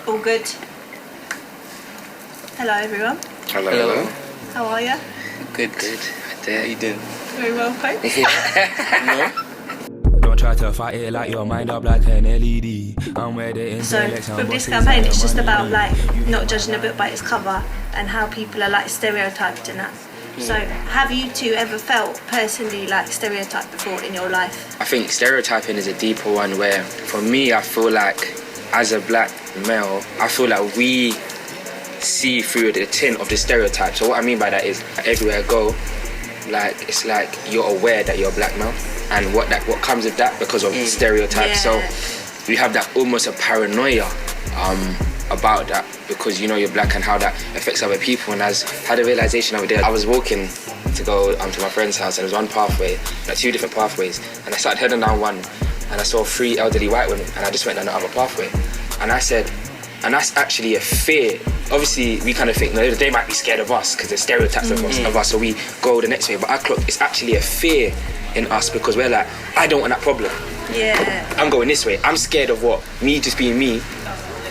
All good. Hello, everyone. Hello. How are you? Good. How you doing? Very well, thanks. Don't try to fight it like your mind up like an LED. I'm where the So with this campaign, it's just about like not judging a book by its cover and how people are like stereotyped in that. So have you two ever felt personally like stereotyped before in your life? I think stereotyping is a deeper one where, for me, I feel like as a black male, I feel like we see through the tint of the stereotype. So what I mean by that is everywhere I go, like it's like you're aware that you're a black male and what comes with that because of stereotypes. Yeah. So we have that almost a paranoia about that because you know you're black and how that affects other people. And I had a realization over there. I was walking to go to my friend's house and there was one pathway, like two different pathways, and I started heading down one and I saw three elderly white women and I just went down the other pathway and I said, and that's actually a fear. Obviously we kind of think no, they might be scared of us because there's stereotypes of us, so we go the next way, but I clocked it's actually a fear in us because we're like, I don't want that problem. Yeah. I'm going this way. I'm scared of what me just being me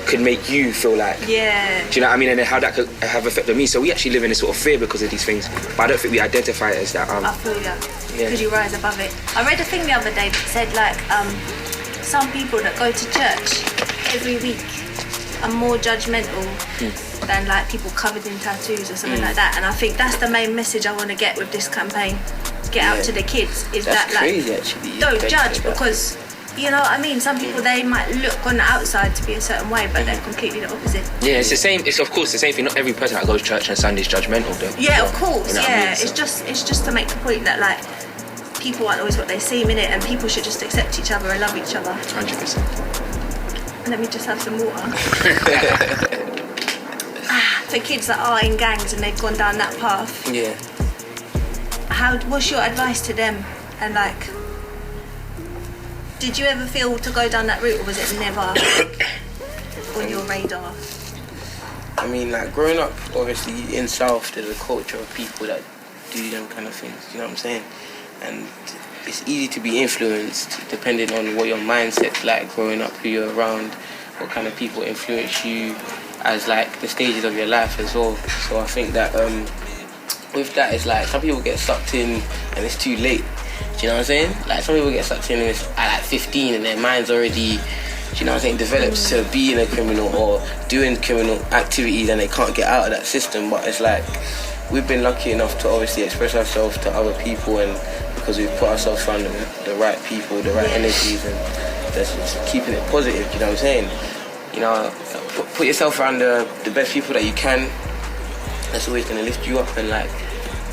could make you feel like. Yeah. Do you know what I mean? And then how that could have affected me. So we actually live in this sort of fear because of these things. But I don't think we identify it as that. I feel you. Because you rise above it. I read a thing the other day that said like some people that go to church every week are more judgmental than like people covered in tattoos or something like that. And I think that's the main message I want to get with this campaign. Get out to the kids is that's that crazy, like actually. don't judge because you know what I mean, some people they might look on the outside to be a certain way but they're completely the opposite. Yeah, it's the same. It's of course the same thing. Not every person that goes to church on Sunday is judgmental though. Yeah, of course. You know what I mean? It's just to make the point that like people aren't always what they seem in it and people should just accept each other and love each other. 100%. Let me just have some water. For kids that are in gangs and they've gone down that path. Yeah. What's your advice to them? And like, did you ever feel to go down that route or was it never on your radar? I mean, like, growing up, obviously, in South, there's a culture of people that do them kind of things, you know what I'm saying? And it's easy to be influenced depending on what your mindset's like growing up, who you're around, what kind of people influence you as, like, the stages of your life as well. So I think that with that, it's like some people get sucked in and it's too late. Do you know what I'm saying? Like some people get sucked in and it's at like 15 and their mind's already, do you know what I'm saying, develops to being a criminal or doing criminal activities and they can't get out of that system. But it's like we've been lucky enough to obviously express ourselves to other people and because we've put ourselves around the right people, the right energies and just keeping it positive, you know what I'm saying? You know, put yourself around the best people that you can. That's always going to lift you up and like,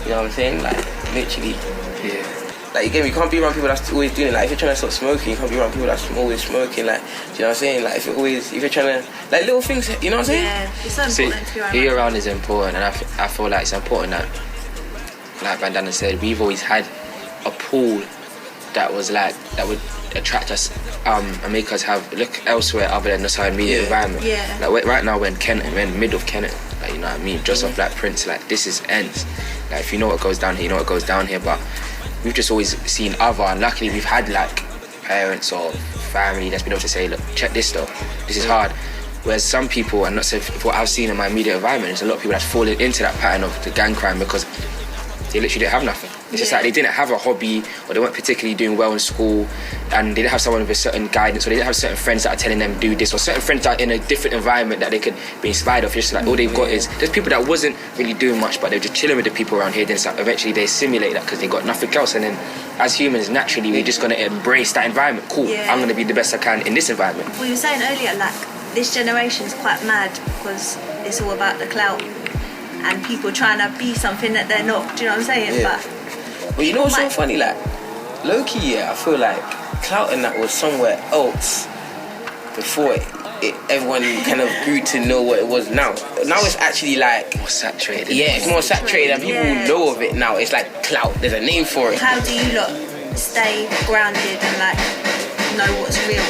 you know what I'm saying? Like, literally. Yeah. Like, again, you can't be around people that's always doing it. Like, if you're trying to stop smoking, you can't be around people that's always smoking. Like, do you know what I'm saying? Like, if you're trying to, like, little things, you know what I'm saying? Yeah, it's so important to be around. Being around is important, and I feel like it's important that, like Bandana said, we've always had a pool that was like, that would attract us and make us look elsewhere other than the social media environment. Yeah. Like, right now, we're in mid of Kennet, like, you know what I mean? Just off Black Prince, like, this is ends. Like, if you know what goes down here, you know what goes down here, but we've just always seen other, and luckily we've had like parents or family that's been able to say, look, check this though, this is hard. Whereas some people, and not so what I've seen in my immediate environment, there's a lot of people that's fallen into that pattern of the gang crime because they literally didn't have nothing. It's just like they didn't have a hobby or they weren't particularly doing well in school and they didn't have someone with a certain guidance or they didn't have certain friends that are telling them do this or certain friends that are in a different environment that they could be inspired of. It's just like all they've got is, there's people that wasn't really doing much but they're just chilling with the people around here, then eventually they simulate that because they got nothing else, and then as humans naturally we're just going to embrace that environment. Cool, I'm going to be the best I can in this environment. Well, you were saying earlier like this generation's quite mad because it's all about the clout and people trying to be something that they're not, do you know what I'm saying? Yeah. But you know what's so funny, like, low-key, I feel like clout and that was somewhere else before everyone kind of grew to know what it was now. Now it's actually like more saturated. Yeah, it's more saturated and people know of it now. It's like clout, there's a name for it. How do you lot stay grounded and like know what's real?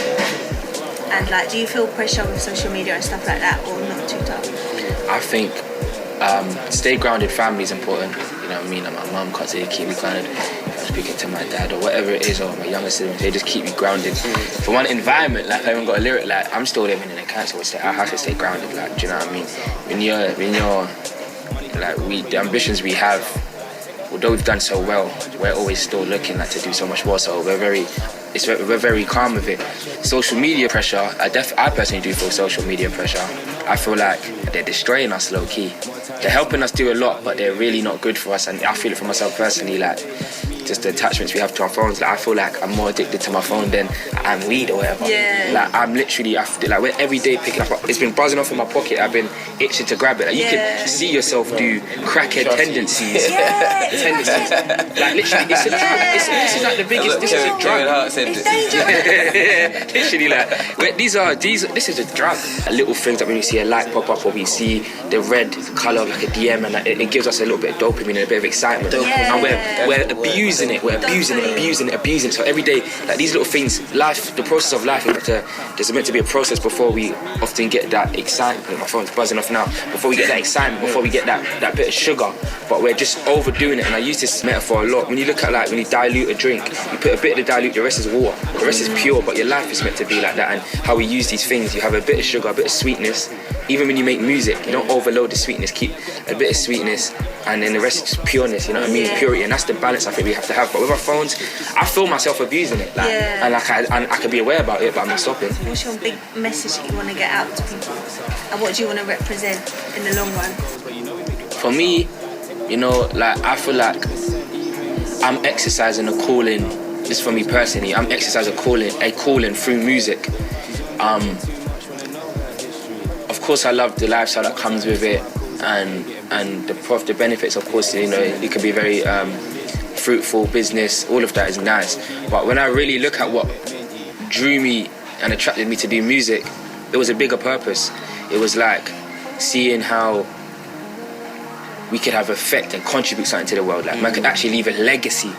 And like, do you feel pressure with social media and stuff like that or not too tough? I think stay grounded family is important. You know what I mean? Like my mum can't say keep me grounded. speaking to my dad or whatever it is, or my younger siblings, they just keep me grounded. For one environment, like I haven't got a lyric, like I'm still living in a council, so I have to stay grounded, like, do you know what I mean? When you're like, the ambitions we have, although we've done so well, we're always still looking like to do so much more, so we're very calm with it. Social media pressure, I personally do feel social media pressure. I feel like they're destroying us low key. They're helping us do a lot, but they're really not good for us, and I feel it for myself personally, like just the attachments we have to our phones. Like I feel like I'm more addicted to my phone than I am weed or whatever. Yeah. Like I'm literally, we're every day picking up. It's been buzzing off in my pocket. I've been itching to grab it. Like, you can see yourself do crackhead tendencies. Yeah. Tendencies. Like literally, it's a drug. This is like the biggest. This is a drug. It's dangerous. Literally, like this is a drug. Little things that when you see a light pop up or we see the red colour of like a DM, and it gives us a little bit of dopamine and a bit of excitement. Yeah. And we're abusing it. We're abusing it. So every day, like these little things, life, the process of life, there's meant to be a process before we often get that excitement. My phone's buzzing off now. Before we get that excitement, before we get that bit of sugar, but we're just overdoing it. And I use this metaphor a lot. When you look at like when you dilute a drink, you put a bit of the dilute, the rest is water. The rest is pure, but your life is meant to be like that. And how we use these things, you have a bit of sugar, a bit of sweetness. Even when you make music, you don't overload the sweetness. Keep a bit of sweetness, and then the rest is just pureness. You know what I mean? Yeah. Purity, and that's the balance I think we have to have. But with our phones, I feel myself abusing it, like, and I can be aware about it, but I'm not stopping. What's your big message that you want to get out to people, and what do you want to represent in the long run? For me, you know, like I feel like I'm exercising a calling. Just for me personally, I'm exercising a calling through music. Of course, I love the lifestyle that comes with it, and the benefits. Of course, you know, it can be very fruitful business. All of that is nice. But when I really look at what drew me and attracted me to do music, it was a bigger purpose. It was like seeing how we could have effect and contribute something to the world. Like man could actually leave a legacy.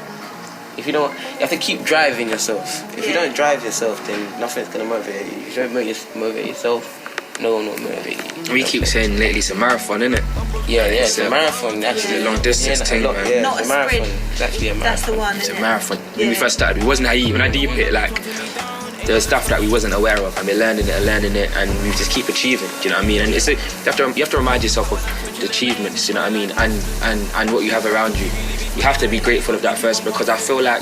If you don't, you have to keep driving yourself. If you don't drive yourself, then nothing's gonna motivate you. If you don't motivate yourself, no one will motivate you. We keep saying lately it's a marathon, isn't it? Yeah, it's a marathon. Actually, a long distance thing, man. Yeah, Not it's a a marathon. sprint. It's actually a marathon. That's the one. It's a marathon. When we first started, we wasn't naive. When I deep it, like there was stuff that we wasn't aware of, and we're learning it, and we just keep achieving. Do you know what I mean? And it's you have to remind yourself of the achievements. Do you know what I mean? And what you have around you. You have to be grateful of that first, because I feel like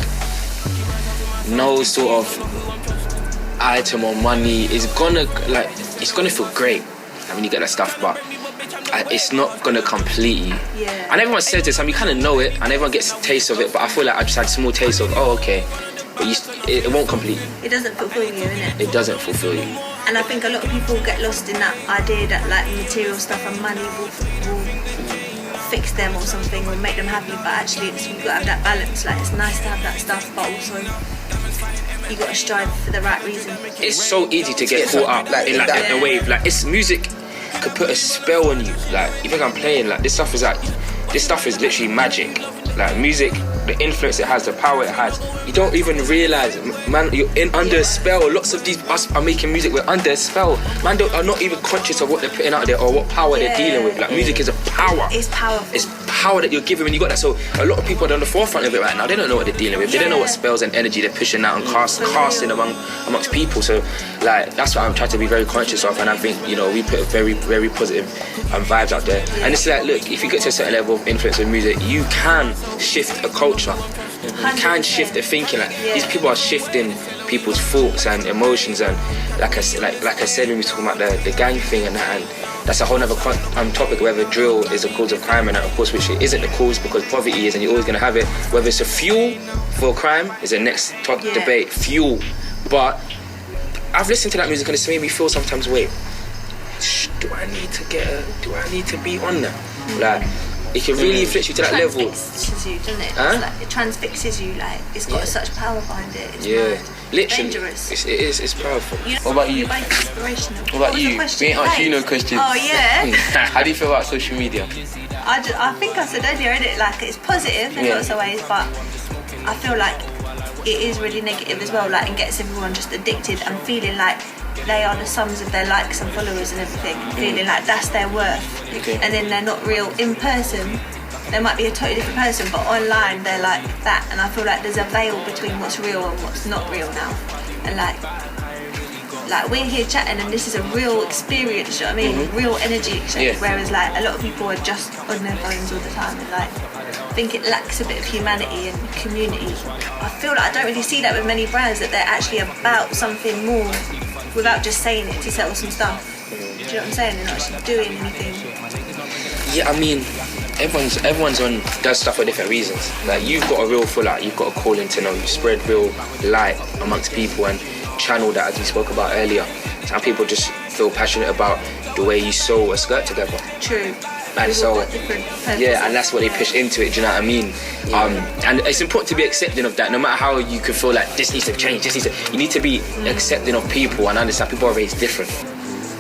no sort of item or money is gonna feel great when you get that stuff, but it's not gonna complete you. Yeah. And everyone says this, and we kind of know it, and everyone gets a taste of it. But I feel like I just had a small taste of, okay, but it won't complete you. It doesn't fulfill you, innit? It doesn't fulfill you. And I think a lot of people get lost in that idea that like material stuff and money will fix them or something, or make them happy. But actually, you've got to have that balance. Like it's nice to have that stuff, but also you got to strive for the right reason. It's so easy to get caught up in the wave. Like it's music could put a spell on you. Like you think I'm playing? Like this stuff is literally magic. Like music, the influence it has, the power it has, you don't even realise, man. You're under a spell. Lots of us are making music. We're under a spell. Man are not even conscious of what they're putting out there or what power they're dealing with. Like music is a power. It's powerful. It's power that you're giving when you got that. So a lot of people are on the forefront of it right now. They don't know what they're dealing with. They don't know what spells and energy they're pushing out and casting amongst people. So like that's what I'm trying to be very conscious of. And I think, you know, we put a very, very positive vibes out there. And it's like, look, if you get to a certain level of influence with music, you can shift a culture. You can shift the thinking. Like these people are shifting people's thoughts and emotions. And like I said when we were talking about the gang thing and that, and that's a whole other topic, whether drill is a cause of crime, and of course which it isn't the cause, because poverty is, and you're always going to have it. Whether it's a fuel for crime is the next debate. Fuel. But I've listened to that music and it's made me feel sometimes, wait, do I need to be on that? Like it can really influence you to that level. It transfixes you, doesn't it? Huh? It transfixes you, like it's got such power behind it. It's literally dangerous. It's powerful. What about you? Both inspirational. What about you? We ain't asked you no questions. Oh yeah. How do you feel about social media? I think I said earlier, innit? Like it's positive in lots of ways, but I feel like it is really negative as well. Like, and gets everyone just addicted and feeling like they are the sums of their likes and followers and everything, feeling like that's their worth, and then they're not real in person. they might be a totally different person, but online they're like that. And I feel like there's a veil between what's real and what's not real now. And like we're here chatting, and this is a real experience. You know what I mean? Real energy exchange. Whereas like a lot of people are just on their phones all the time, and like I think it lacks a bit of humanity and community. I feel like I don't really see that with many brands, that they're actually about something more without just saying it to sell some stuff. Do you know what I'm saying? They're not actually doing anything. Yeah, I mean, everyone's does stuff for different reasons. Like you've got a real full out, you've got a calling to know, you spread real light amongst people and channel that, as we spoke about earlier. Some people just feel passionate about the way you sew a skirt together. True. And so, yeah, and that's what they push into it, do you know what I mean? And it's important to be accepting of that, no matter how you could feel like this needs to change, you need to be accepting of people and understand people are raised different.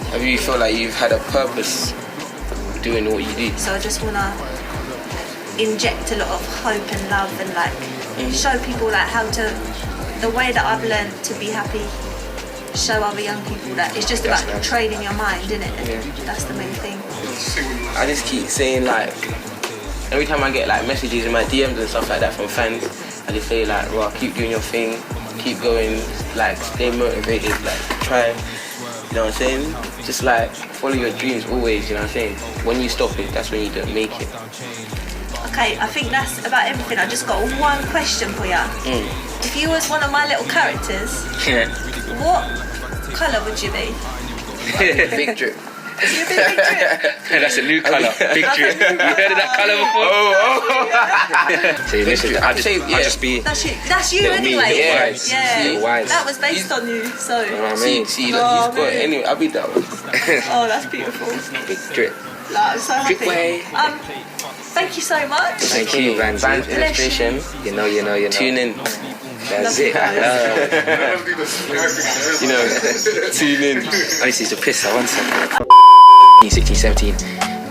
Have you felt like you've had a purpose doing what you do? So I just want to inject a lot of hope and love and like show people like how to, the way that I've learned to be happy, show other young people that it's just about training your mind, isn't it? And that's the main thing. I just keep saying like, every time I get like messages in my DMs and stuff like that from fans, I just say like, well, keep doing your thing, keep going, like stay motivated, like try, you know what I'm saying? Just like follow your dreams always, you know what I'm saying? When you stop it, that's when you don't make it. Okay, I think that's about everything. I just got one question for you. If you was one of my little characters, what colour would you be? Big drip. You'd be Big Drip. That's a new colour, Big Drip. You heard of that colour before? See, listen, I'll just be. That's you anyway. Little Wise. That was based on you, so. You know what I mean? See, look, he's got it. Anyway, I'll be that one. Oh, that's beautiful. Big Drip. Like, I'm so happy. Drip way. Thank you so much. Thank you, Vans. Illustration. You know. Tune in. That's it. You know, tune in. I used to piss at one second. 16, 17.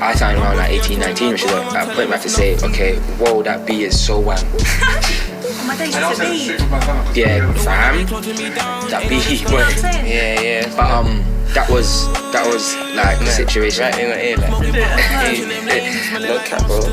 I started around like 18, 19, which is a point where I have to say, okay, whoa, that beat is so wham. Oh my days, it's a beat. Yeah, fam. That beat, boy. Yeah. But that was like the situation. Right in the ear, like. No cap, bro.